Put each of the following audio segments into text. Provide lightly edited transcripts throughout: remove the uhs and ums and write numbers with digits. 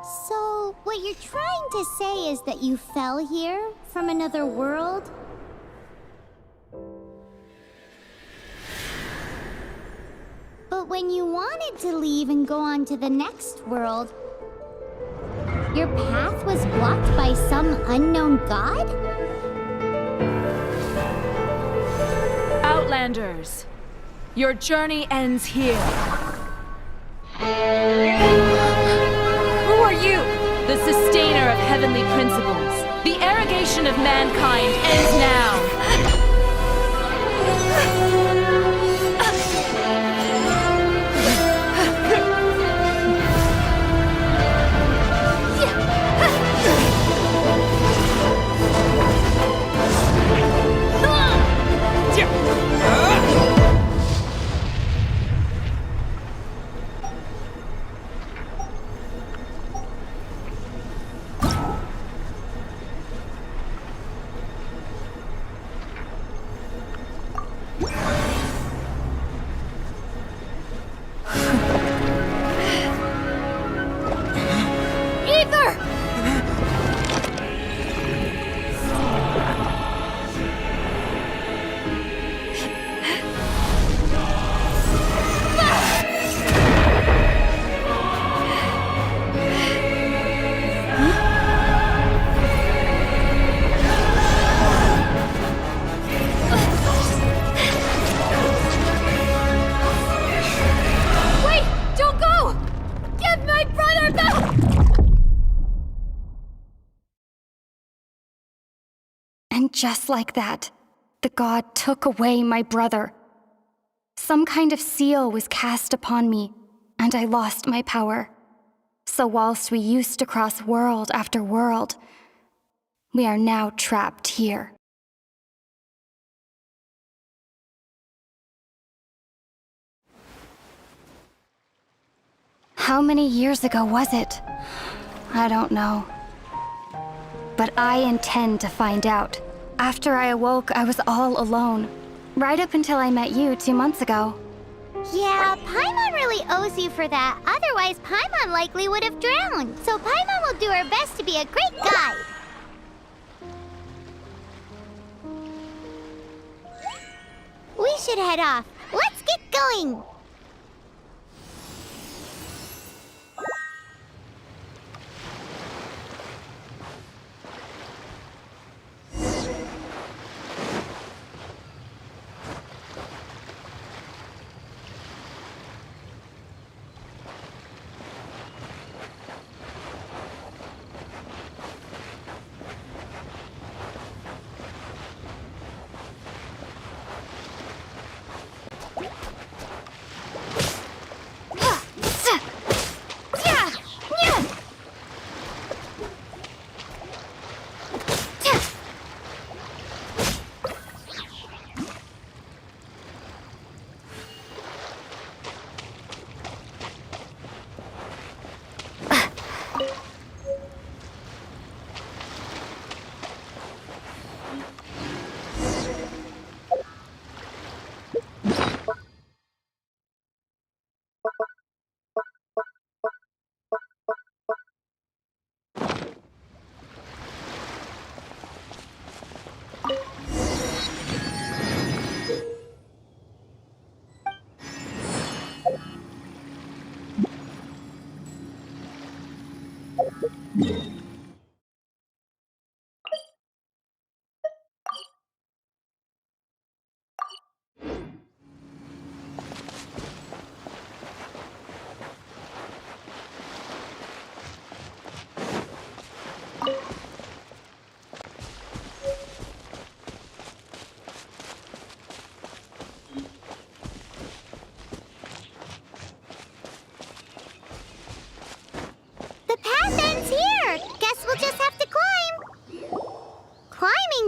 So, what you're trying to say is that you fell here from another world? But when you wanted to leave and go on to the next world, your path was blocked by some unknown god? Outlanders, your journey ends here. Who are you? The sustainer of heavenly principles. The arrogation of mankind ends now. And just like that, the god took away my brother. Some kind of seal was cast upon me, and I lost my power. So whilst we used to cross world after world, we are now trapped here. How many years ago was it? I don't know. But I intend to find out. After I awoke, I was all alone. Right up until I met you 2 months ago. Yeah, Paimon really owes you for that. Otherwise, Paimon likely would have drowned. So Paimon will do her best to be a great guide. We should head off. Let's get going!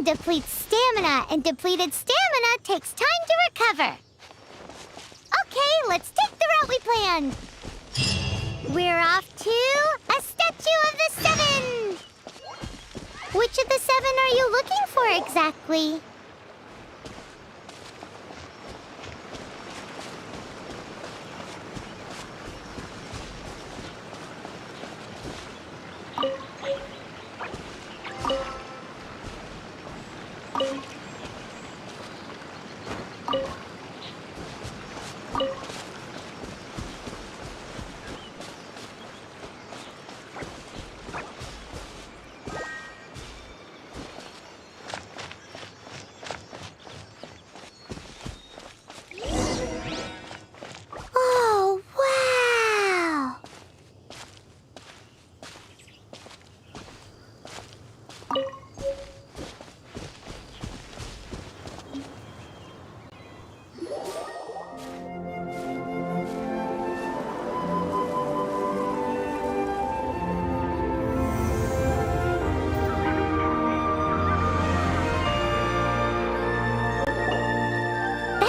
Depletes stamina, and depleted stamina takes time to recover. Okay, let's take the route we planned. We're off to a Statue of the Seven. Which of the 7 are you looking for exactly?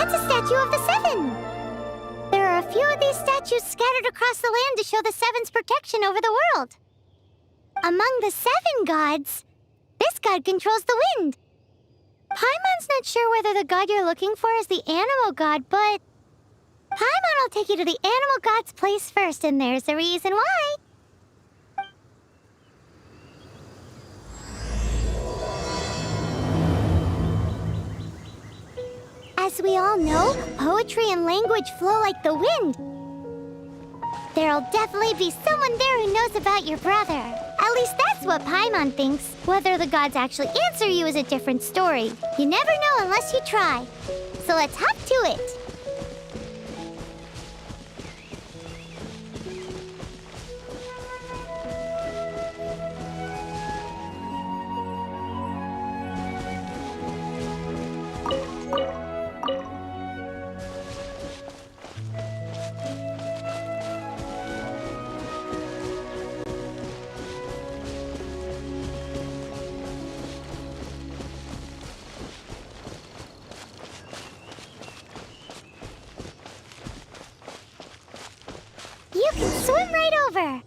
That's a statue of the Seven. There are a few of these statues scattered across the land to show the Seven's protection over the world. Among the 7 gods, this god controls the wind. Paimon's not sure whether the god you're looking for is the animal god, but Paimon will take you to the animal god's place first, and there's the reason why. As we all know, poetry and language flow like the wind. There'll definitely be someone there who knows about your brother. At least that's what Paimon thinks. Whether the gods actually answer you is a different story. You never know unless you try. So let's hop to it. You can swim right over.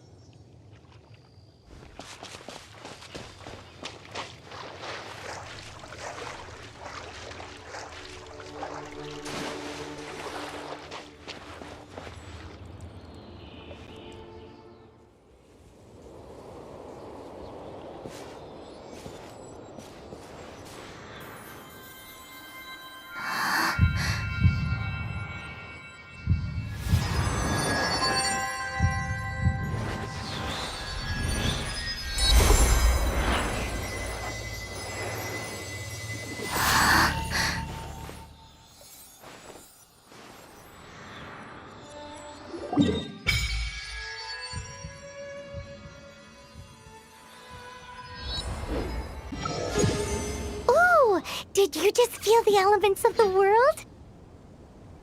Ooh, did you just feel the elements of the world?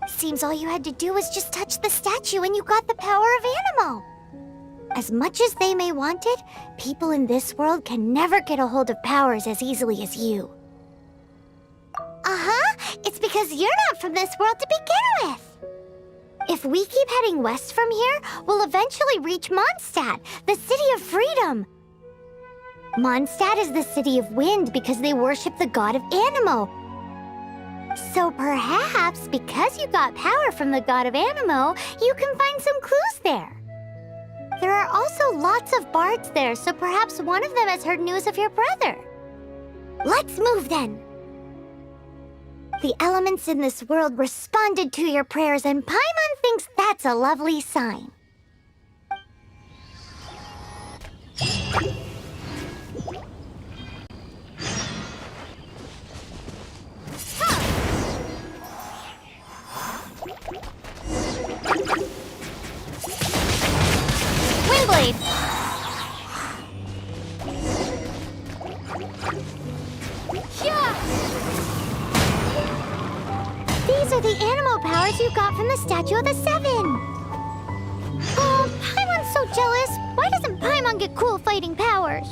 Seems all you had to do was just touch the statue and you got the power of Animo. As much as they may want it, people in this world can never get a hold of powers as easily as you. It's because you're not from this world to begin with. If we keep heading west from here, we'll eventually reach Mondstadt, the city of freedom. Mondstadt is the city of wind because they worship the god of Animo. So perhaps, because you got power from the god of Animo, you can find some clues there. There are also lots of bards there, so perhaps one of them has heard news of your brother. Let's move then. The elements in this world responded to your prayers, and Paimon thinks that's a lovely sign. Windblade! These are the animal powers you got from the Statue of the Seven. Oh, Paimon's so jealous. Why doesn't Paimon get cool fighting powers?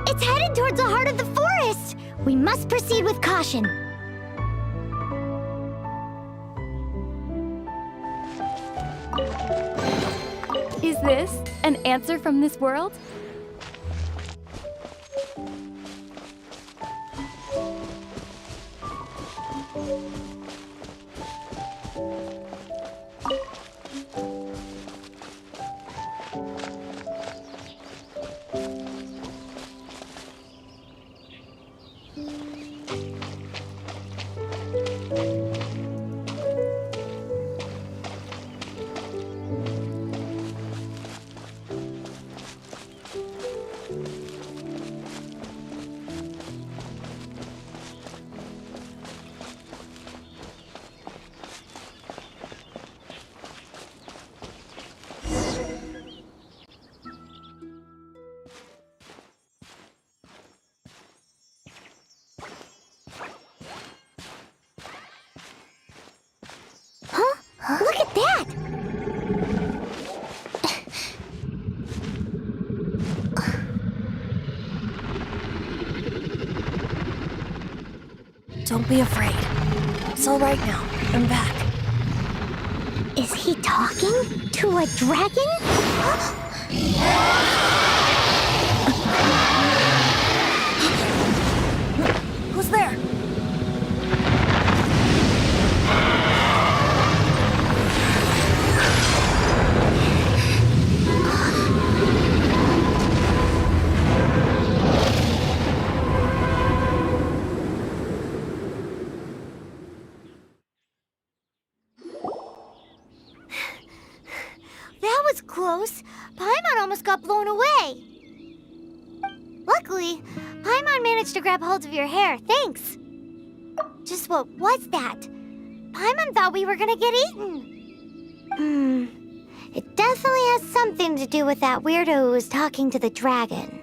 It's headed towards the heart of the forest! We must proceed with caution. Is this an answer from this world? Don't be afraid. It's all right now. I'm back. Is he talking to a dragon? Who's there? That was close. Paimon almost got blown away. Luckily, Paimon managed to grab hold of your hair. Thanks. Just what was that? Paimon thought we were gonna get eaten. It definitely has something to do with that weirdo who was talking to the dragon.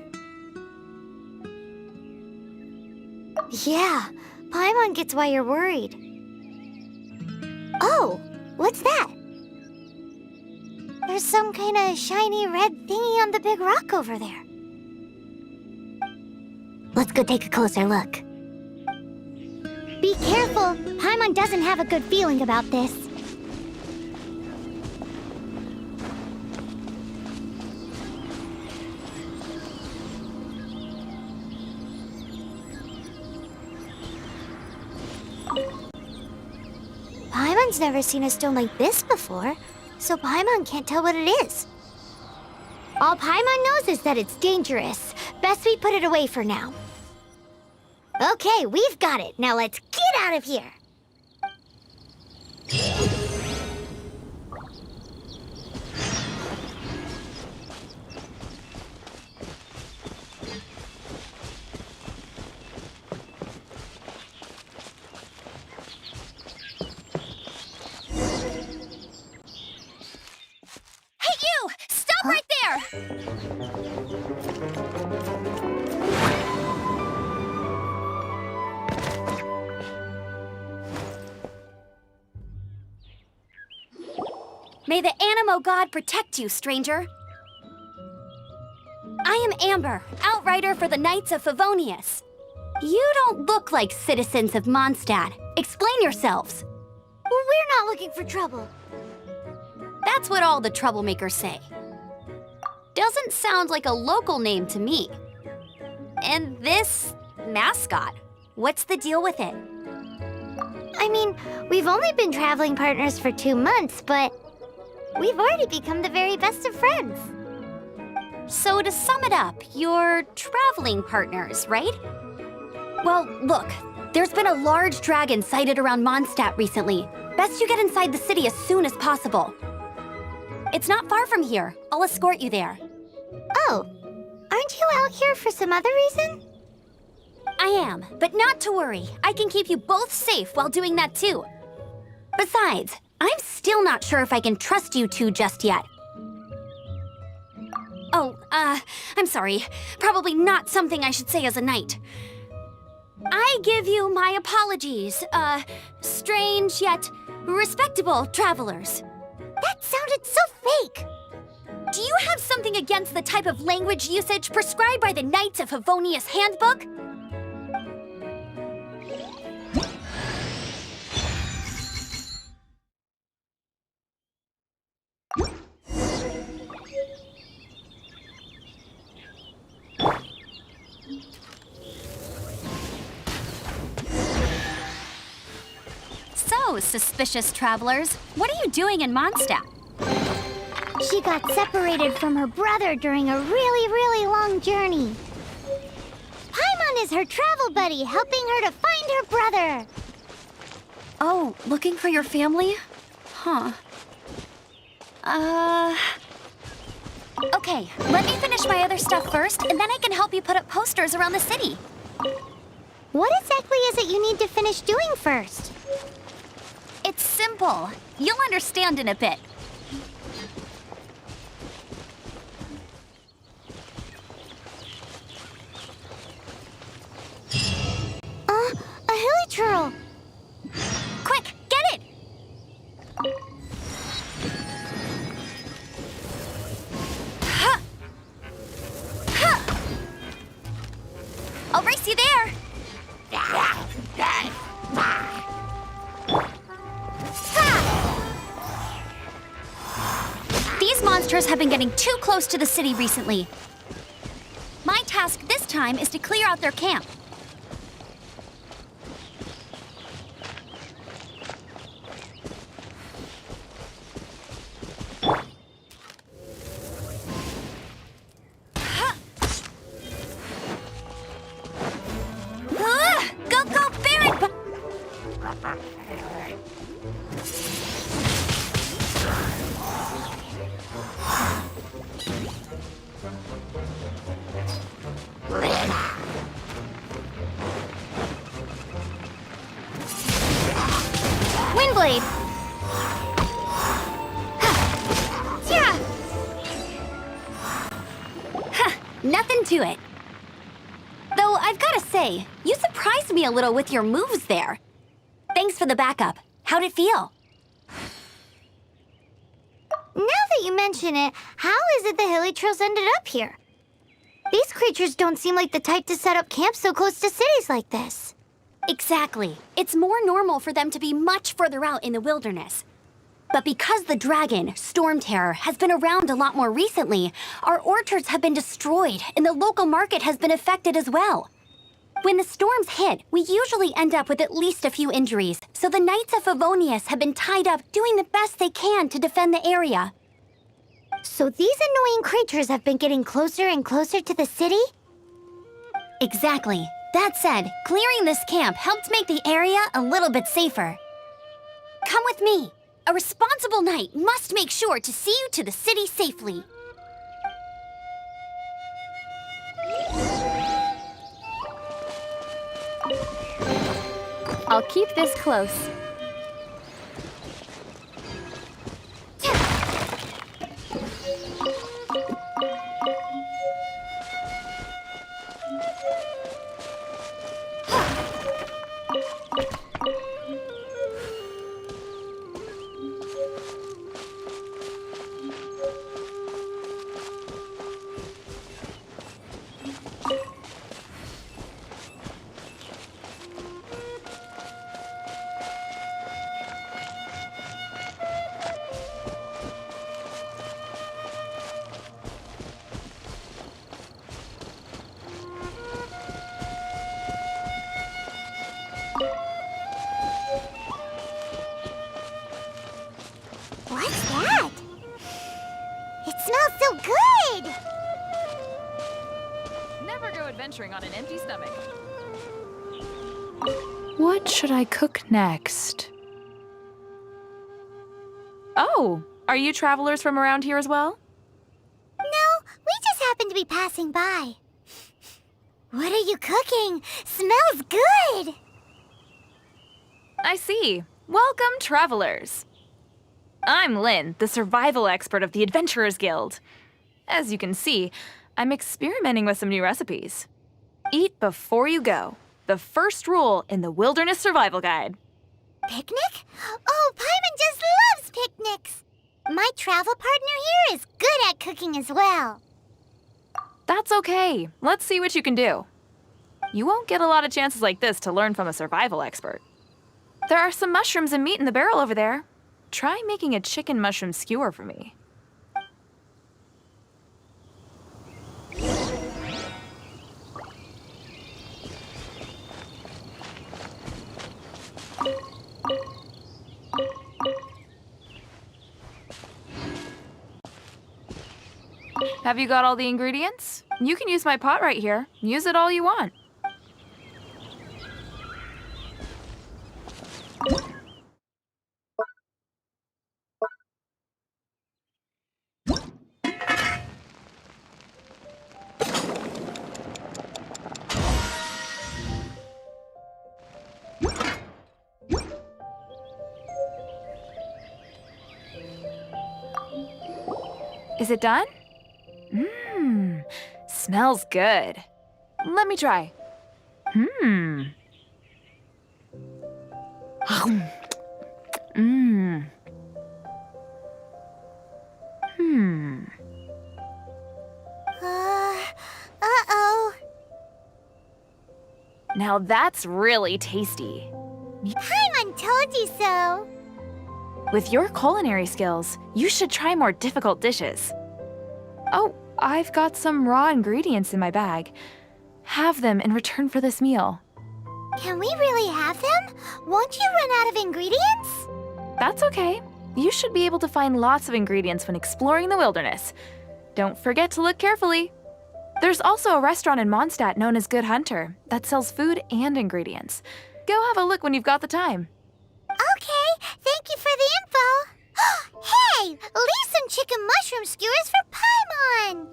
Yeah, Paimon gets why you're worried. Oh, what's that? There's some kind of shiny red thingy on the big rock over there. Let's go take a closer look. Be careful! Paimon doesn't have a good feeling about this. Paimon's never seen a stone like this before, so Paimon can't tell what it is. All Paimon knows is that it's dangerous. Best we put it away for now. Okay, we've got it. Now let's get out of here. Hey, you! Stop right there! May the Animo God protect you, stranger. I am Amber, outrider for the Knights of Favonius. You don't look like citizens of Mondstadt. Explain yourselves. We're not looking for trouble. That's what all the troublemakers say. Doesn't sound like a local name to me. And this mascot, what's the deal with it? I mean, we've only been traveling partners for 2 months, but we've already become the very best of friends. So to sum it up, you're traveling partners, right? Well, look, there's been a large dragon sighted around Mondstadt recently. Best you get inside the city as soon as possible. It's not far from here. I'll escort you there. Oh, aren't you out here for some other reason? I am, but not to worry. I can keep you both safe while doing that too. Besides, I'm still not sure if I can trust you two just yet. Oh, I'm sorry. Probably not something I should say as a knight. I give you my apologies, strange yet respectable travelers. That sounded so fake. Do you have something against the type of language usage prescribed by the Knights of Favonius Handbook? So, suspicious travelers, what are you doing in Mondstadt? She got separated from her brother during a really long journey. Paimon is her travel buddy, helping her to find her brother. Oh, looking for your family? Huh. Okay, let me finish my other stuff first, and then I can help you put up posters around the city. What exactly is it you need to finish doing first? It's simple. You'll understand in a bit. A hilichurl. Quick, get it! Ha! Ha! I'll race you there! orchers have been getting too close to the city recently. My task this time is to clear out their camp. Go, go, Baron! Windblade! Yeah! Nothing to it. Though I've gotta say, you surprised me a little with your moves there. Thanks for the backup. How'd it feel? Now that you mention it, how is it the Hilly Trails ended up here? These creatures don't seem like the type to set up camp so close to cities like this. Exactly. It's more normal for them to be much further out in the wilderness. But because the dragon, Storm Terror, has been around a lot more recently, our orchards have been destroyed and the local market has been affected as well. When the storms hit, we usually end up with at least a few injuries, so the Knights of Favonius have been tied up doing the best they can to defend the area. So these annoying creatures have been getting closer and closer to the city? Exactly. That said, clearing this camp helped make the area a little bit safer. Come with me. A responsible knight must make sure to see you to the city safely. I'll keep this close. What's that? It smells so good! Never go adventuring on an empty stomach. What should I cook next? Oh, are you travelers from around here as well? No, we just happen to be passing by. What are you cooking? Smells good! I see. Welcome, travelers. I'm Lynn, the survival expert of the Adventurers Guild. As you can see, I'm experimenting with some new recipes. Eat before you go. The first rule in the Wilderness Survival Guide. Picnic? Oh, Paimon just loves picnics! My travel partner here is good at cooking as well. That's okay. Let's see what you can do. You won't get a lot of chances like this to learn from a survival expert. There are some mushrooms and meat in the barrel over there. Try making a chicken mushroom skewer for me. Have you got all the ingredients? You can use my pot right here. Use it all you want. Is it done? Mmm, smells good. Let me try. Mmm. Mmm. Hmm. Uh-oh. Now that's really tasty. Paimon told you so. With your culinary skills, you should try more difficult dishes. Oh, I've got some raw ingredients in my bag. Have them in return for this meal. Can we really have them? Won't you run out of ingredients? That's okay. You should be able to find lots of ingredients when exploring the wilderness. Don't forget to look carefully. There's also a restaurant in Mondstadt known as Good Hunter that sells food and ingredients. Go have a look when you've got the time. Okay, thank you for the info. Hey, leave some chicken mushroom skewers for Paimon.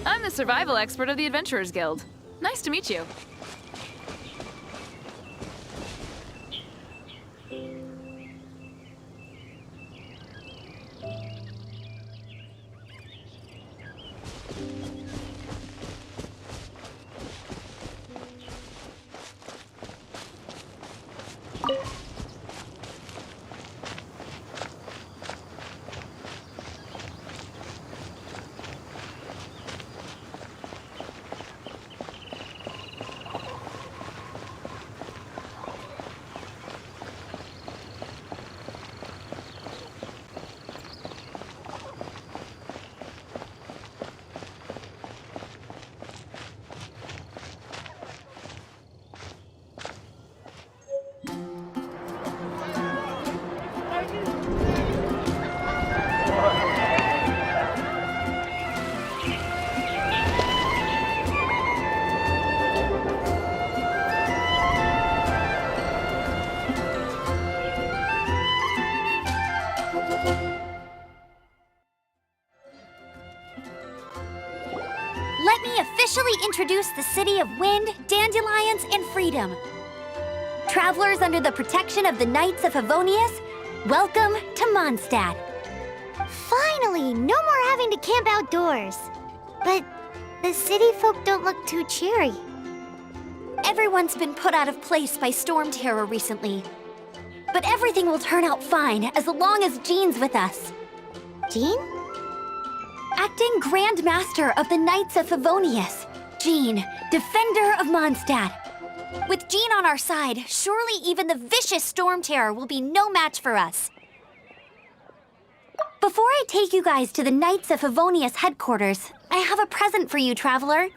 I'm the survival expert of the Adventurers Guild. Nice to meet you. Let me officially introduce the city of wind, dandelions, and freedom. Travelers under the protection of the Knights of Favonius, welcome to Mondstadt. Finally, no more having to camp outdoors. But the city folk don't look too cheery. Everyone's been put out of place by storm terror recently. But everything will turn out fine as long as Jean's with us. Jean? Acting Grand Master of the Knights of Favonius, Jean, Defender of Mondstadt. With Jean on our side, surely even the vicious storm terror will be no match for us. Before I take you guys to the Knights of Favonius headquarters, I have a present for you, Traveler.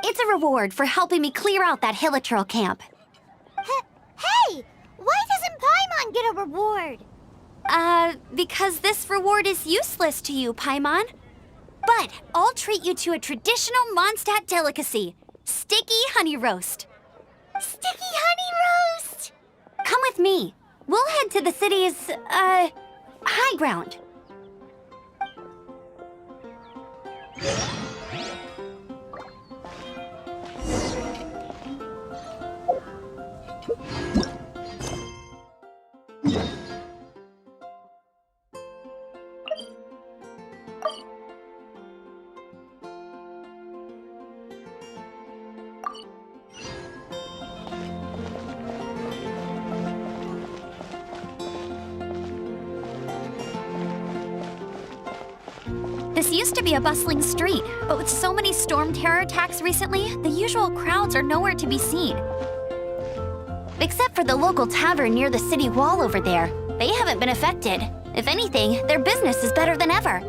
It's a reward for helping me clear out that Hilitril camp. Hey! Why doesn't Paimon get a reward? Because this reward is useless to you, Paimon. But I'll treat you to a traditional Mondstadt delicacy, sticky honey roast. Sticky honey roast! Come with me. We'll head to the city's, high ground. This used to be a bustling street, but with so many storm terror attacks recently, the usual crowds are nowhere to be seen. Except for the local tavern near the city wall over there. They haven't been affected. If anything, their business is better than ever.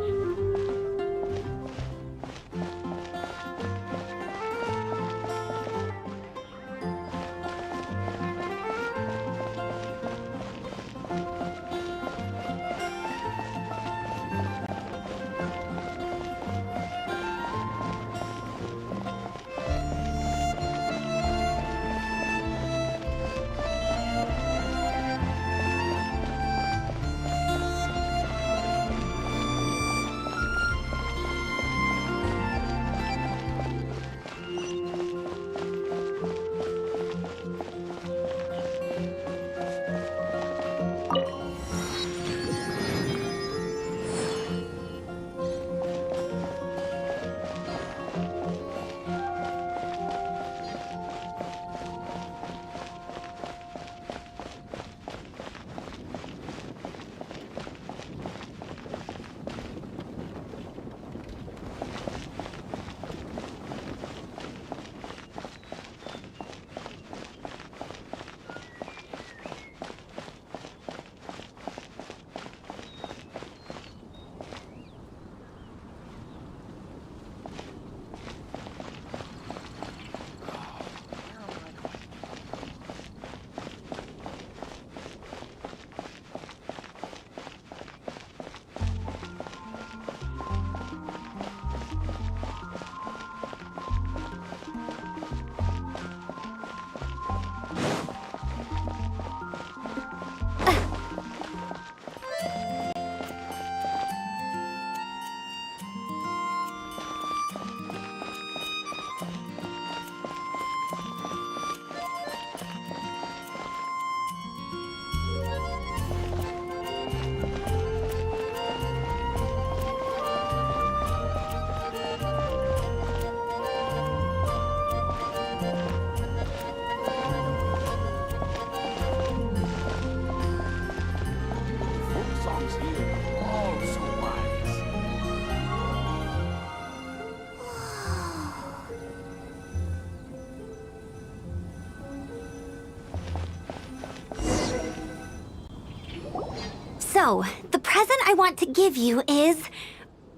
So, the present I want to give you is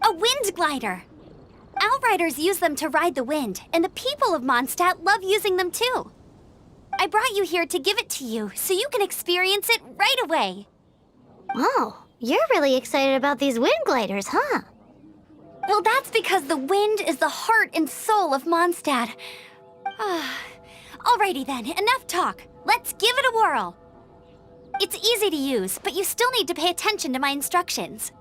a wind glider. Outriders use them to ride the wind, and the people of Mondstadt love using them too. I brought you here to give it to you, so you can experience it right away. Oh, you're really excited about these wind gliders, huh? Well, that's because the wind is the heart and soul of Mondstadt. Alrighty then, enough talk. Let's give it a whirl. It's easy to use, but you still need to pay attention to my instructions.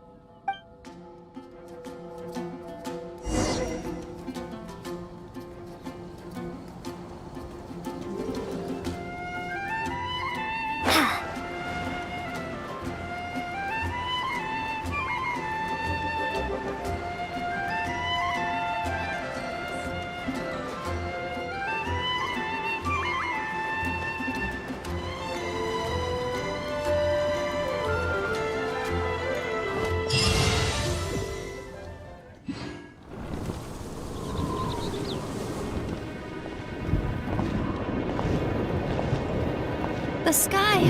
The sky.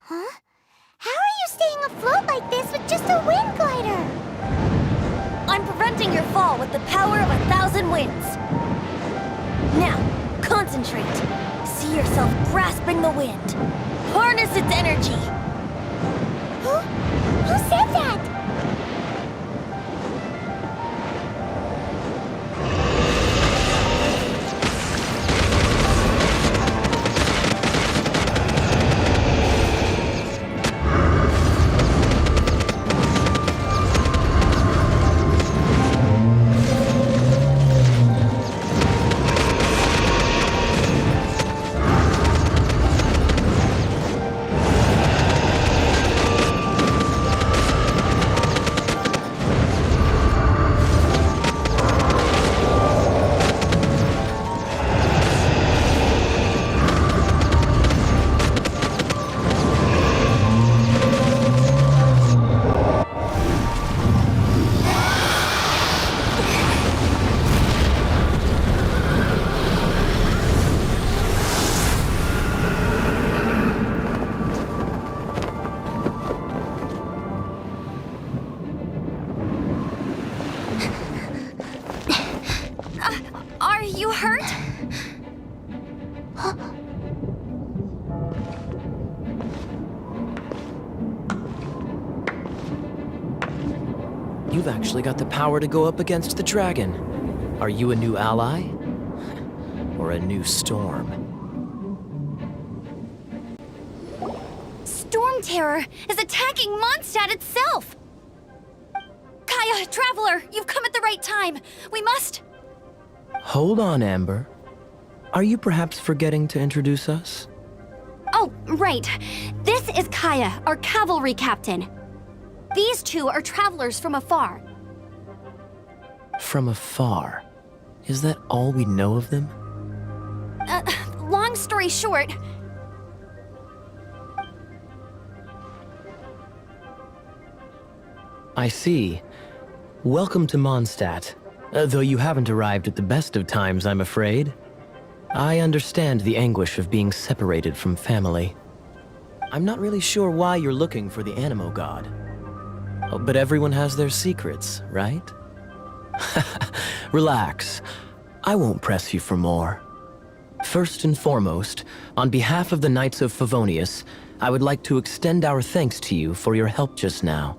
Huh? How are you staying afloat like this with just a wind glider? I'm preventing your fall with the power of 1,000 winds. Now, concentrate. See yourself grasping the wind. Harness its energy. Who said that? Are you hurt? You've actually got the power to go up against the dragon. Are you a new ally? Or a new storm? Storm Terror is attacking Mondstadt itself! Kaya, Traveler, you've come at the right time. We must... Hold on, Amber. Are you perhaps forgetting to introduce us? Oh, right. This is Kaya, our cavalry captain. These two are travelers from afar. From afar. Is that all we know of them? Long story short... I see. Welcome to Mondstadt. Though you haven't arrived at the best of times, I'm afraid. I understand the anguish of being separated from family. I'm not really sure why you're looking for the Animo God. Oh, but everyone has their secrets, right? Relax. I won't press you for more. First and foremost, on behalf of the Knights of Favonius, I would like to extend our thanks to you for your help just now.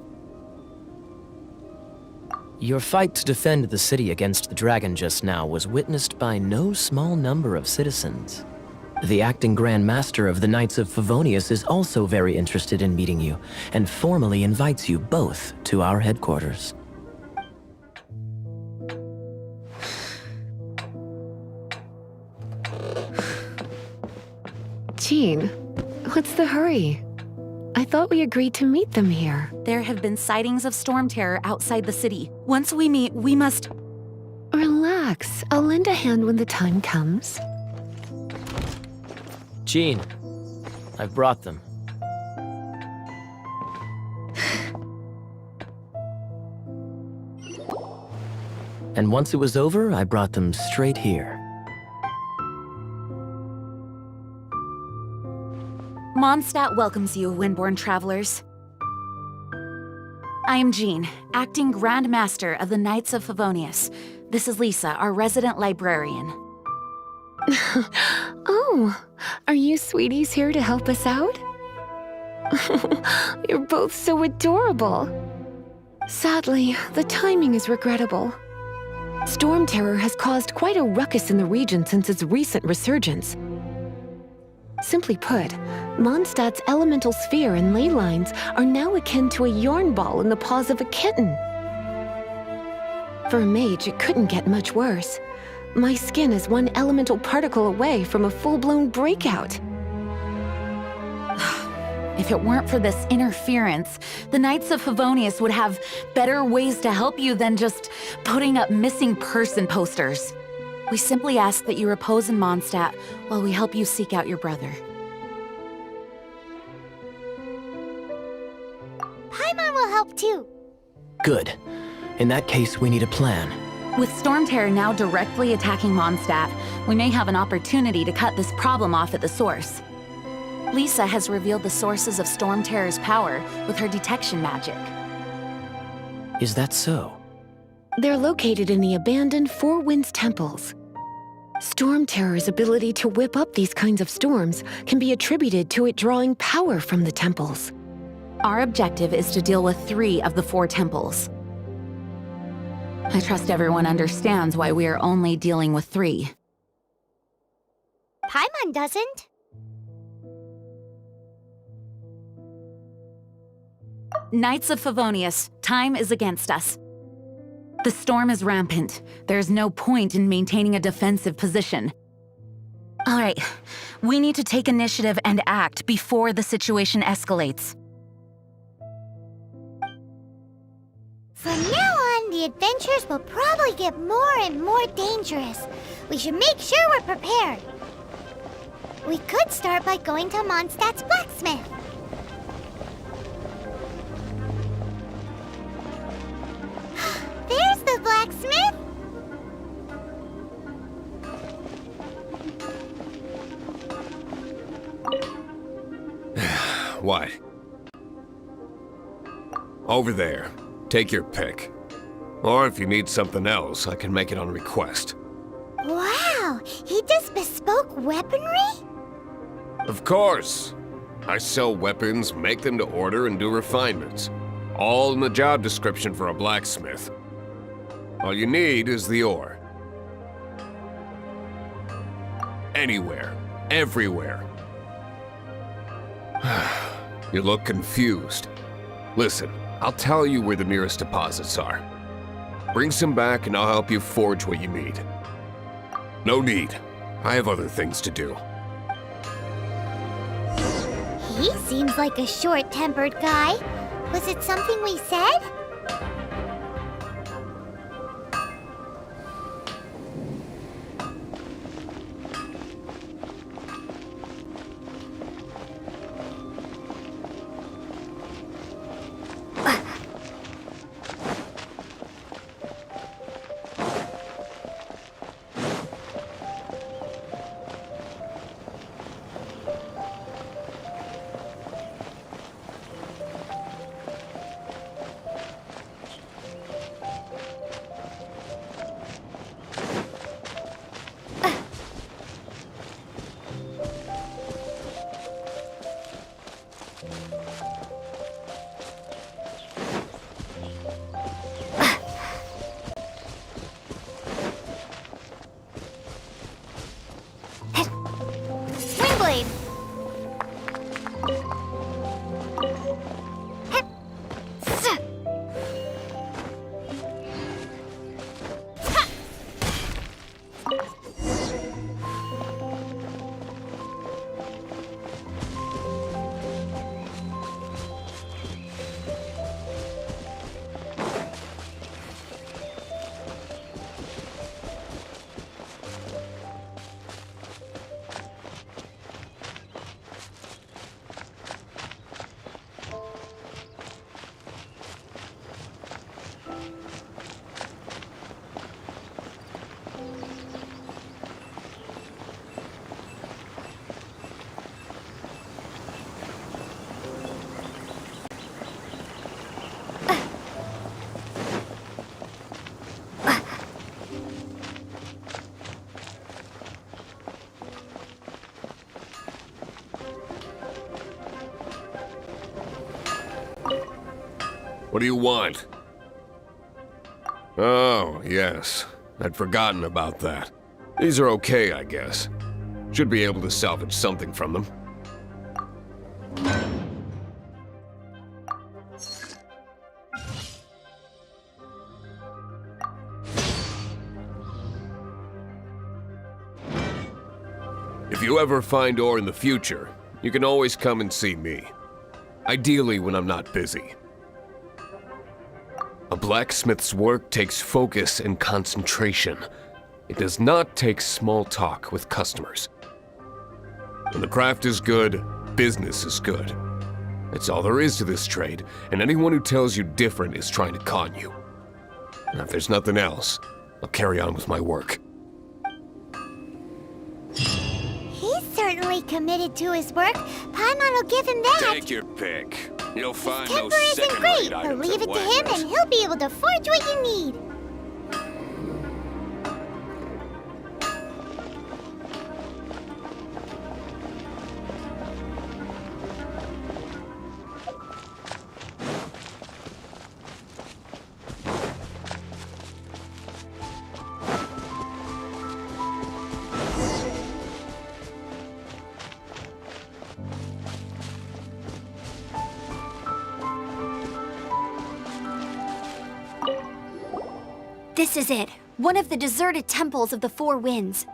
Your fight to defend the city against the dragon just now was witnessed by no small number of citizens. The acting Grand Master of the Knights of Favonius is also very interested in meeting you, and formally invites you both to our headquarters. Jean, what's the hurry? I thought we agreed to meet them here. There have been sightings of storm terror outside the city. Once we meet, we must... Relax. I'll lend a hand when the time comes. Jean, I've brought them. And once it was over, I brought them straight here. Mondstadt welcomes you, Windborn travelers. I am Jean, acting Grand Master of the Knights of Favonius. This is Lisa, our resident librarian. Oh, are you sweeties here to help us out? You're both so adorable. Sadly, the timing is regrettable. Storm terror has caused quite a ruckus in the region since its recent resurgence. Simply put, Mondstadt's elemental sphere and ley lines are now akin to a yarn ball in the paws of a kitten. For a mage, it couldn't get much worse. My skin is one elemental particle away from a full-blown breakout. If it weren't for this interference, the Knights of Favonius would have better ways to help you than just putting up missing person posters. We simply ask that you repose in Mondstadt while we help you seek out your brother. Paimon will help too. Good. In that case, we need a plan. With Storm Terror now directly attacking Mondstadt, we may have an opportunity to cut this problem off at the source. Lisa has revealed the sources of Storm Terror's power with her detection magic. Is that so? They're located in the abandoned Four Winds temples. Storm Terror's ability to whip up these kinds of storms can be attributed to it drawing power from the temples. Our objective is to deal with 3 of the 4 temples. I trust everyone understands why we are only dealing with 3. Paimon doesn't. Knights of Favonius, time is against us. The storm is rampant. There's no point in maintaining a defensive position. All right, we need to take initiative and act before the situation escalates. From now on, the adventures will probably get more and more dangerous. We should make sure we're prepared. We could start by going to Mondstadt's blacksmith. There's the blacksmith! What? Over there. Take your pick. Or if you need something else, I can make it on request. Wow! He does bespoke weaponry? Of course! I sell weapons, make them to order, and do refinements. All in the job description for a blacksmith. All you need is the ore. Anywhere. Everywhere. You look confused. Listen, I'll tell you where the nearest deposits are. Bring some back and I'll help you forge what you need. No need. I have other things to do. He seems like a short-tempered guy. Was it something we said? What do you want? Oh, yes. I'd forgotten about that. These are okay, I guess. Should be able to salvage something from them. If you ever find ore in the future, you can always come and see me. Ideally when I'm not busy. A blacksmith's work takes focus and concentration. It does not take small talk with customers. When the craft is good, business is good. That's all there is to this trade, and anyone who tells you different is trying to con you. And if there's nothing else, I'll carry on with my work. He's certainly committed to his work. Paimon will give him that. Take your pick. You'll find His no temper isn't second-rate great, but items leave at it to him Wagner's. and he'll be able to forge what you need. This is it. One of the deserted temples of the Four Winds.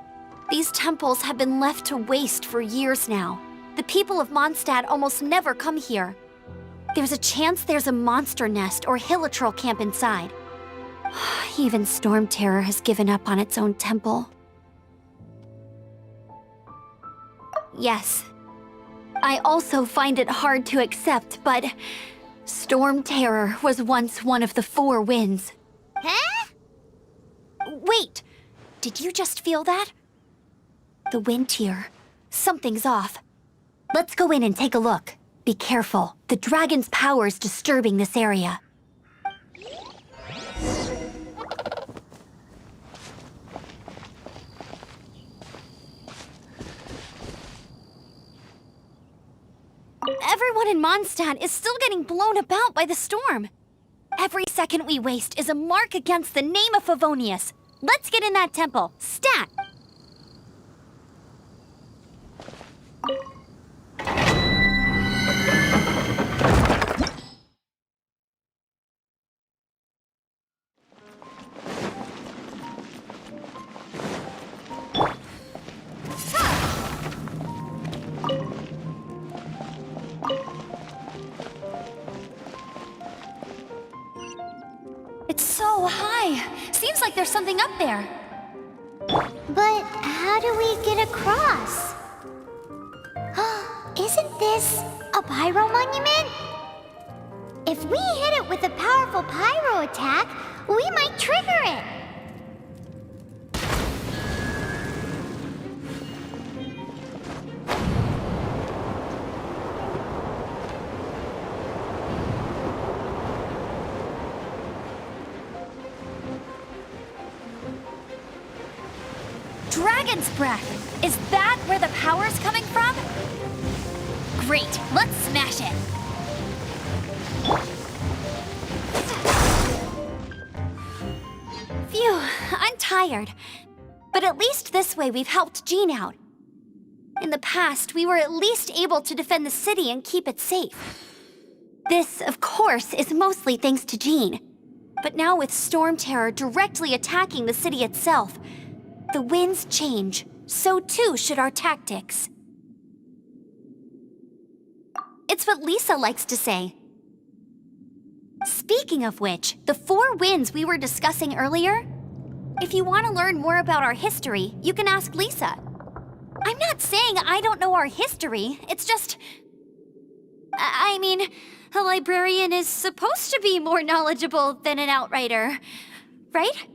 These temples have been left to waste for years now. The people of Mondstadt almost never come here. There's a chance there's a monster nest or hilitrol camp inside. Even Storm Terror has given up on its own temple. Yes. I also find it hard to accept, but Storm Terror was once one of the Four Winds. Huh? Wait! Did you just feel that? The wind here. Something's off. Let's go in and take a look. Be careful. The dragon's power's disturbing this area. Everyone in Mondstadt is still getting blown about by the storm. Every second we waste is a mark against the name of Favonius. Let's get in that temple. Stat! It's so high. Seems like there's something up there. But how do we get across? Isn't this a pyro monument? If we hit it with a powerful pyro attack, we might trigger it. Dragon's breath! Is that where the power's coming from? Great, let's smash it! Phew, I'm tired. But at least this way we've helped Jean out. In the past, we were at least able to defend the city and keep it safe. This, of course, is mostly thanks to Jean. But now with Storm Terror directly attacking the city itself, the winds change. So too should our tactics. It's what Lisa likes to say. Speaking of which, the Four Winds we were discussing earlier, if you want to learn more about our history, you can ask Lisa. I'm not saying I don't know our history, it's just... I mean, a librarian is supposed to be more knowledgeable than an outrider, right?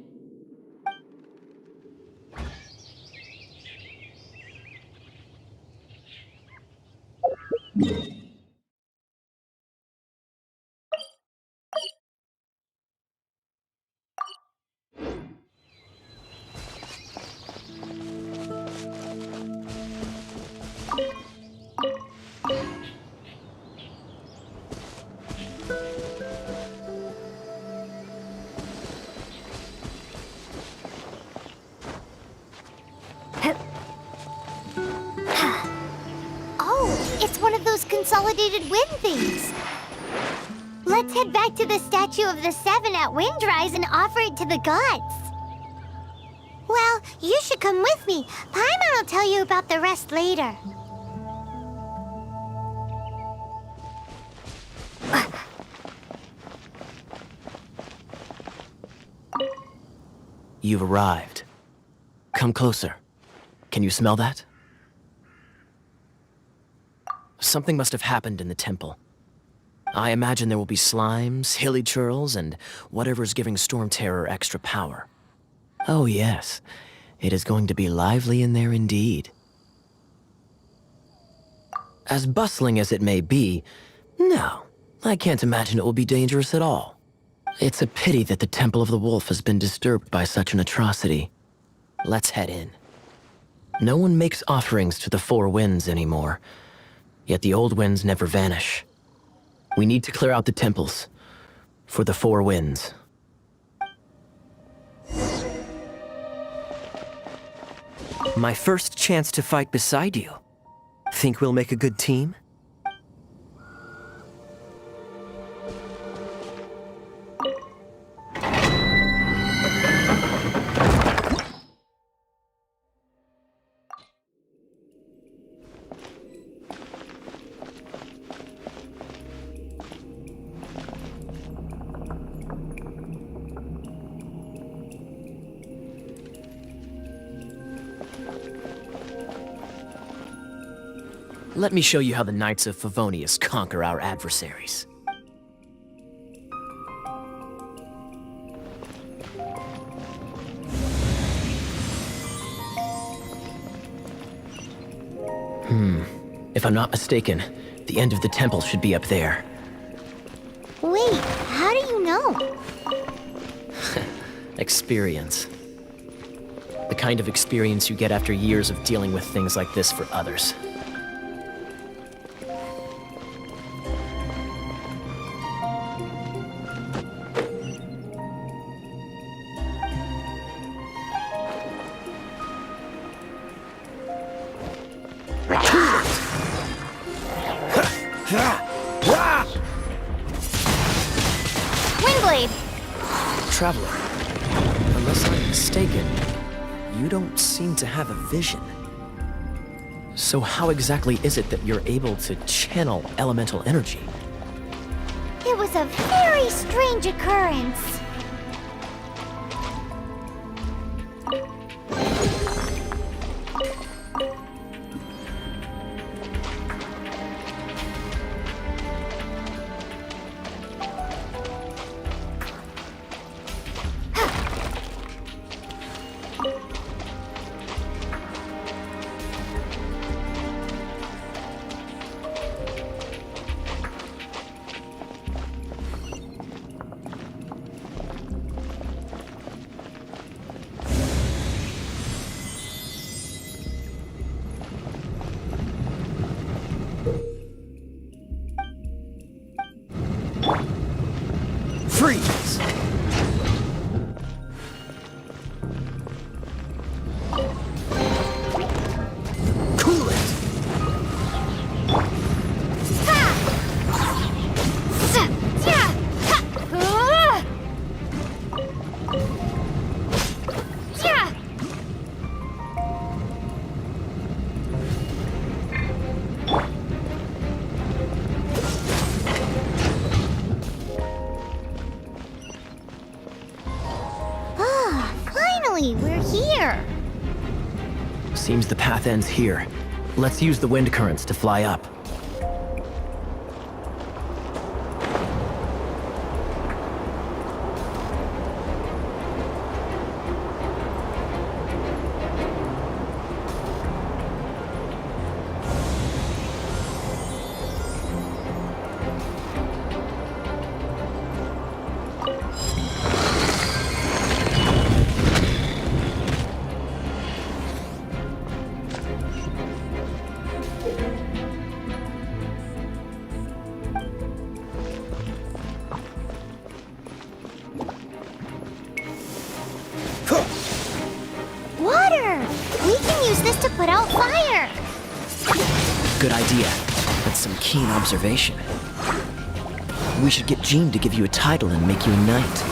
consolidated wind things. Let's head back to the statue of the Seven at Windrise and offer it to the gods. Well, you should come with me. Paimon will tell you about the rest later. You've arrived. Come closer. Can you smell that? Something must have happened in the temple. I imagine there will be slimes, hilly churls, and whatever's giving Storm Terror extra power. Oh yes, it is going to be lively in there indeed. As bustling as it may be, no, I can't imagine it will be dangerous at all. It's a pity that the Temple of the Wolf has been disturbed by such an atrocity. Let's head in. No one makes offerings to the Four Winds anymore, yet the old winds never vanish. We need to clear out the temples for the Four Winds. My first chance to fight beside you. Think we'll make a good team? Let me show you how the Knights of Favonius conquer our adversaries. If I'm not mistaken, the end of the temple should be up there. Wait, how do you know? Experience. The kind of experience you get after years of dealing with things like this for others. Windblade! Traveler, unless I'm mistaken, you don't seem to have a vision. So how exactly is it that you're able to channel elemental energy? It was a very strange occurrence. Freeze! Cool it! Finally, we're here. Seems the path ends here. Let's use the wind currents to fly up. Water! We can use this to put out fire. Good idea. But That's some keen observation. We should get Jean to give you a title and make you a knight.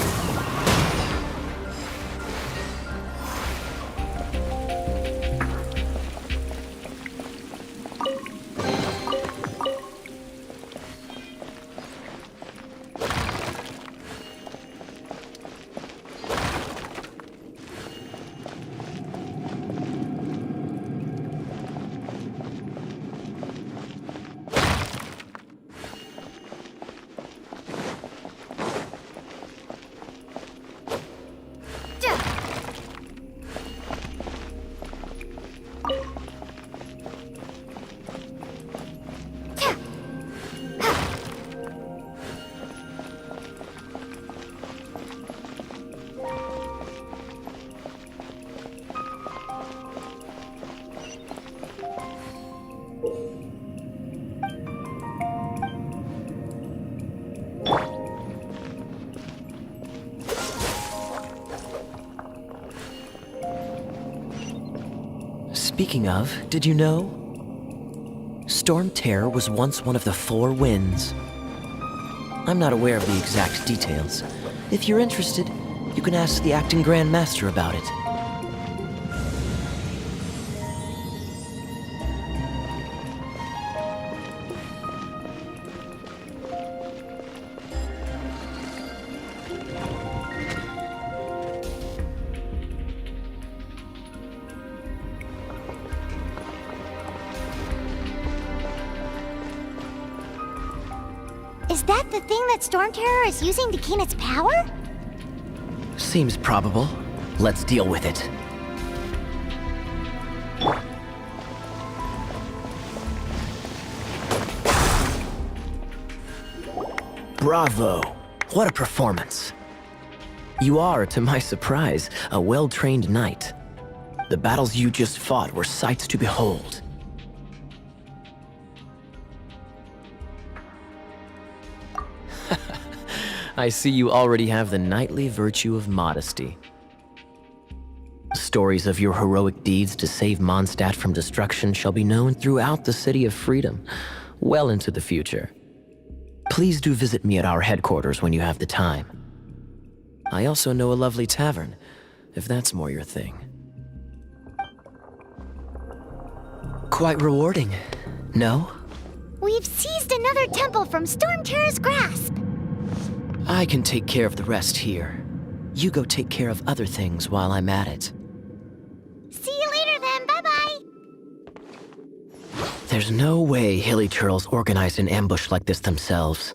Speaking of, did you know? Storm Terror was once one of the 4 winds. I'm not aware of the exact details. If you're interested, you can ask the acting Grand Master about it. Is that the thing that Storm Terror is using to gain its power? Seems probable. Let's deal with it. Bravo! What a performance. You are, to my surprise, a well-trained knight. The battles you just fought were sights to behold. I see you already have the knightly virtue of modesty. Stories of your heroic deeds to save Mondstadt from destruction shall be known throughout the City of Freedom, well into the future. Please do visit me at our headquarters when you have the time. I also know a lovely tavern, if that's more your thing. Quite rewarding, no? We've seized another temple from Storm Terror's grasp. I can take care of the rest here. You go take care of other things while I'm at it. See you later then, bye-bye. There's no way Hilly Turtles organized an ambush like this themselves,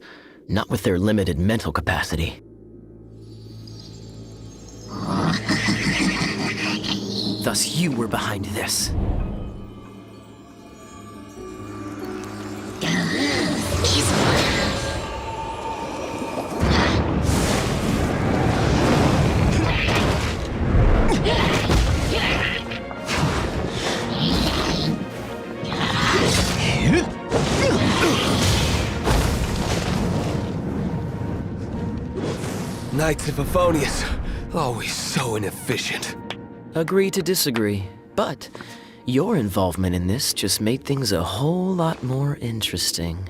not with their limited mental capacity. Thus you were behind this. Knights of Aphonius, always so inefficient. Agree to disagree, but your involvement in this just made things a whole lot more interesting.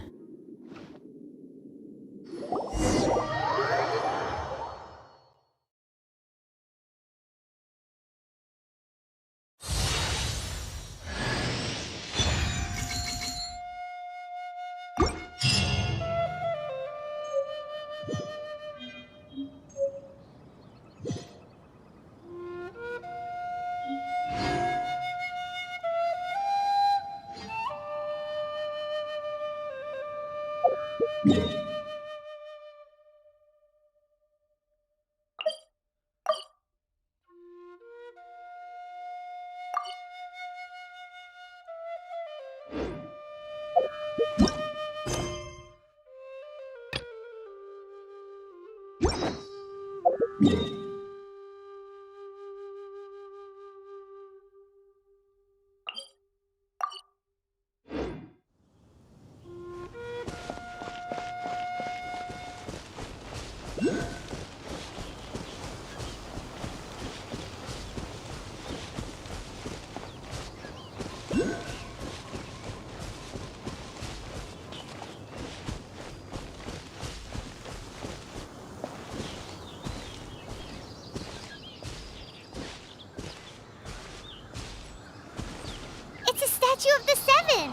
statue of the Seven.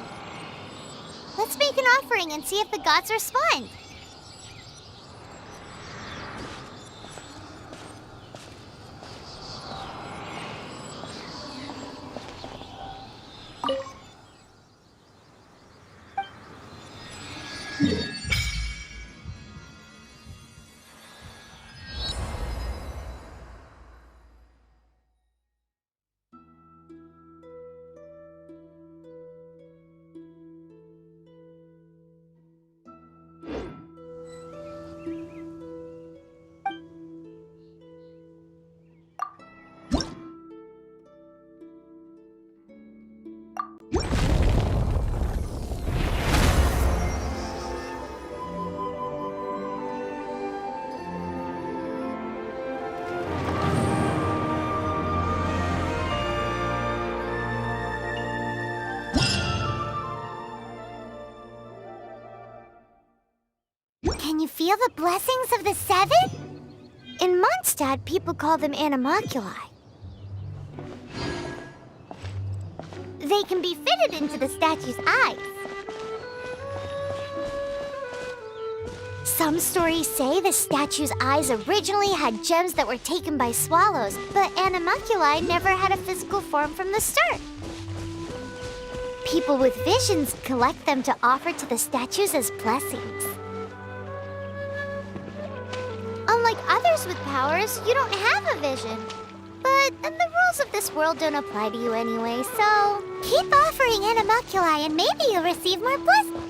Let's make an offering and see if the gods respond. Can you feel the blessings of the Seven? In Mondstadt, people call them animalculi. They can be fitted into the statue's eyes. Some stories say the statue's eyes originally had gems that were taken by swallows, but animalculi never had a physical form from the start. People with visions collect them to offer to the statues as blessings. Unlike others with powers, you don't have a vision. But the rules of this world don't apply to you anyway, so keep offering animalculi and maybe you'll receive more blessings.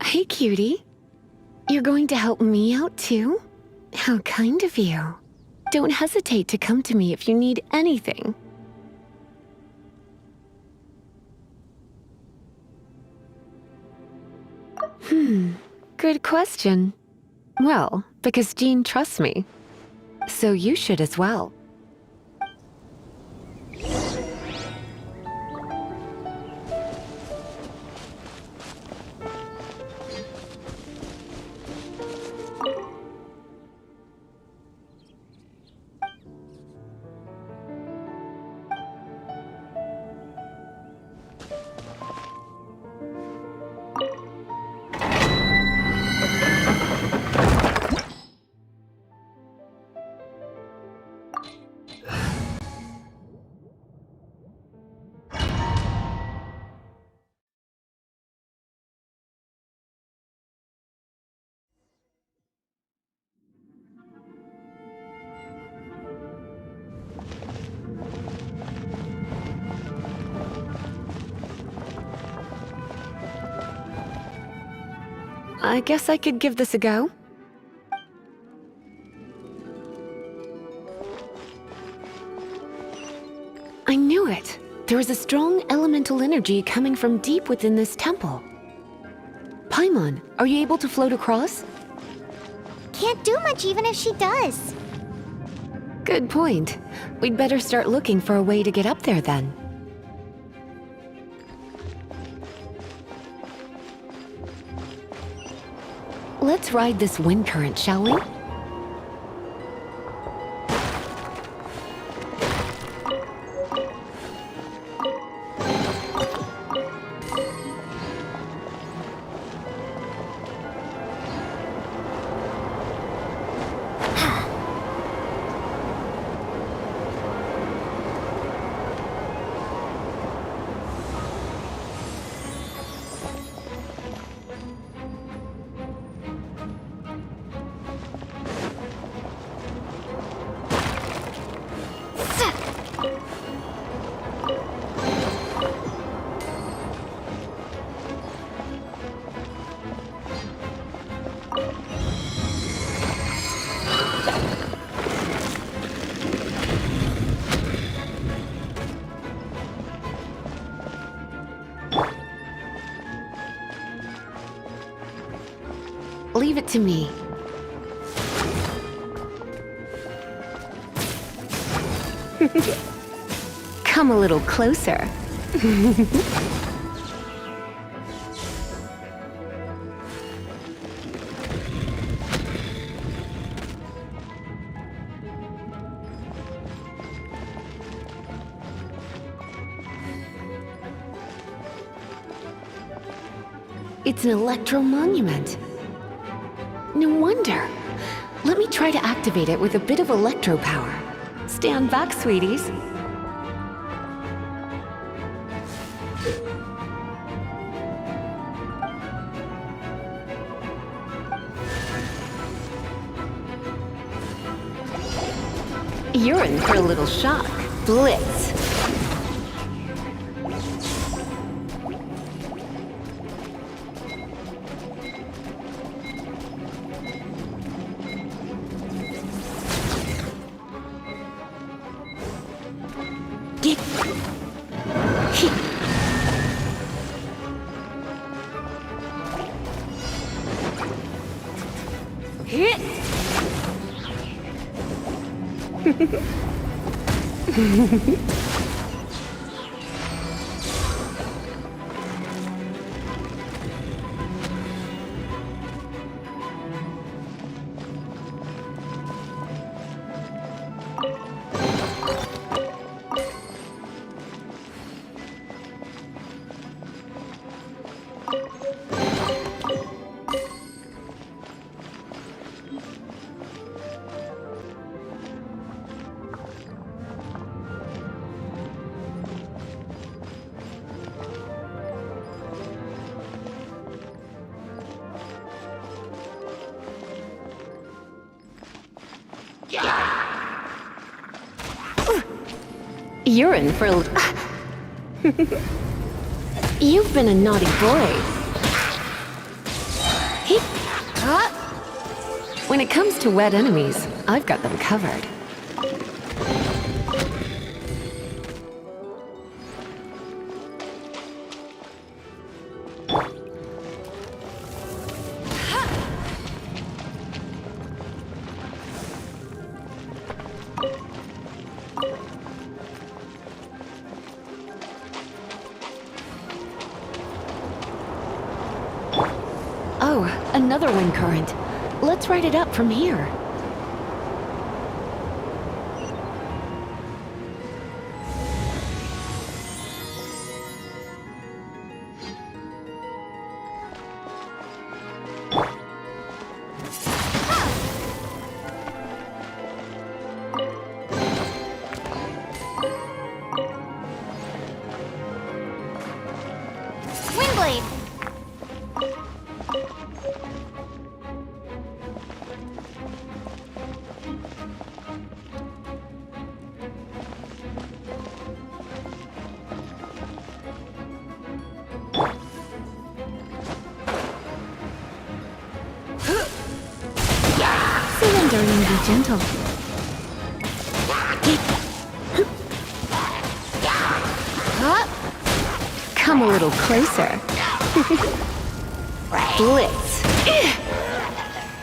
Hey, cutie. You're going to help me out, too? How kind of you. Don't hesitate to come to me if you need anything. Good question. Well, because Jean trusts me. So you should as well. I guess I could give this a go. I knew it! There is a strong elemental energy coming from deep within this temple. Paimon, are you able to float across? Can't do much even if she does. Good point. We'd better start looking for a way to get up there then. Let's ride this wind current, shall we? Leave it to me. Come a little closer. It's an electro-monument. No wonder. Let me try to activate it with a bit of electro power. Stand back, sweeties. You're in for a little shock. Blitz. Get... Hit! You're in for a... You've been a naughty boy. When it comes to wet enemies, I've got them covered. Oh, another wind current. Let's ride it up from here. Windblade! Surrender and be gentle. Come a little closer. Blitz.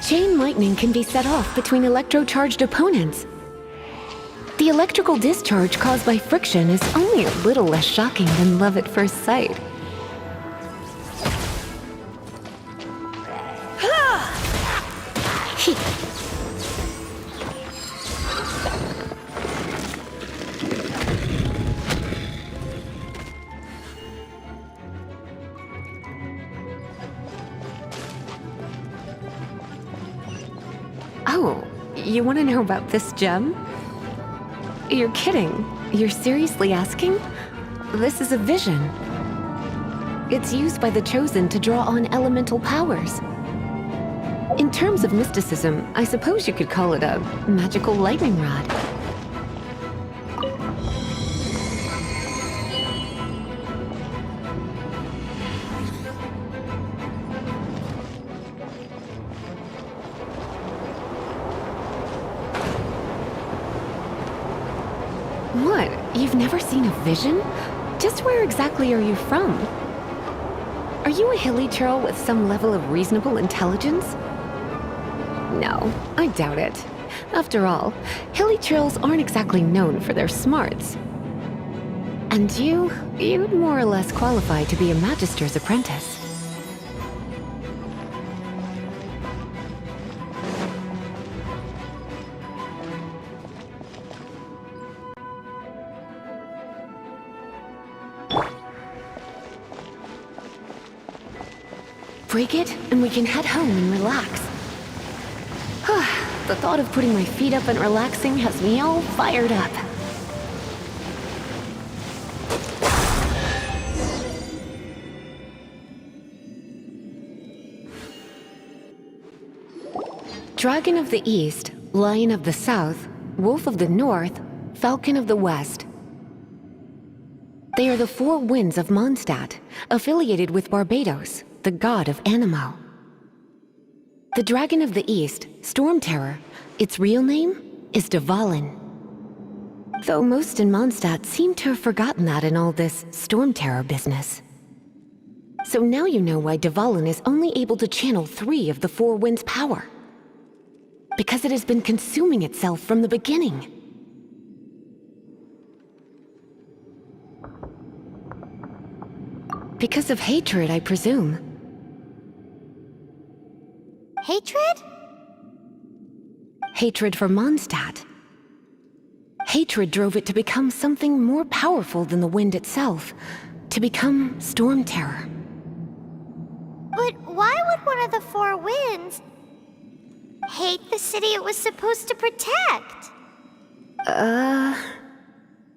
Chain lightning can be set off between electro-charged opponents. The electrical discharge caused by friction is only a little less shocking than love at first sight. Oh, you want to know about this gem? You're kidding. You're seriously asking? This is a vision. It's used by the Chosen to draw on elemental powers. In terms of mysticism, I suppose you could call it a magical lightning rod. What? You've never seen a vision? Just where exactly are you from? Are you a hilly churl with some level of reasonable intelligence? No, I doubt it. After all, hilly trails aren't exactly known for their smarts. And you'd more or less qualify to be a Magister's apprentice. Break it, and we can head home and relax. The thought of putting my feet up and relaxing has me all fired up. Dragon of the East, Lion of the South, Wolf of the North, Falcon of the West. They are the four winds of Mondstadt, affiliated with Barbados, the god of Anemo. The Dragon of the East, Storm Terror, its real name is Dvalin. Though most in Mondstadt seem to have forgotten that in all this Storm Terror business. So now you know why Dvalin is only able to channel 3 of the four winds' power. Because it has been consuming itself from the beginning. Because of hatred, I presume. Hatred? Hatred for Mondstadt. Hatred drove it to become something more powerful than the wind itself. To become Storm Terror. But why would one of the four winds hate the city it was supposed to protect?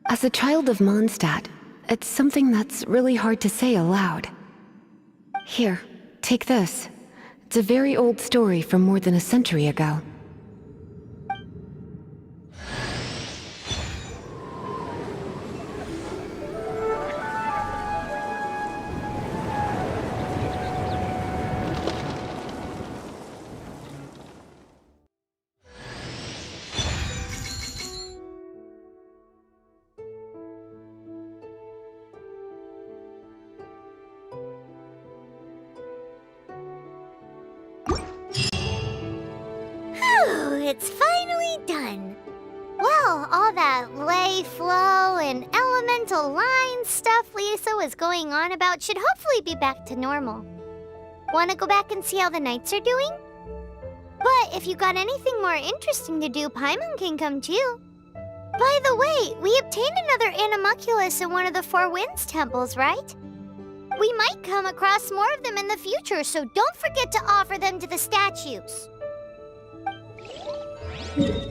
As a child of Mondstadt, it's something that's really hard to say aloud. Here, take this. It's a very old story from more than a century ago. It's finally done. Well, all that lay, flow, and elemental line stuff Lisa was going on about should hopefully be back to normal. Wanna go back and see how the knights are doing? But if you got anything more interesting to do, Paimon can come too. By the way, we obtained another animalculus in one of the Four Winds temples, right? We might come across more of them in the future, so don't forget to offer them to the statues. You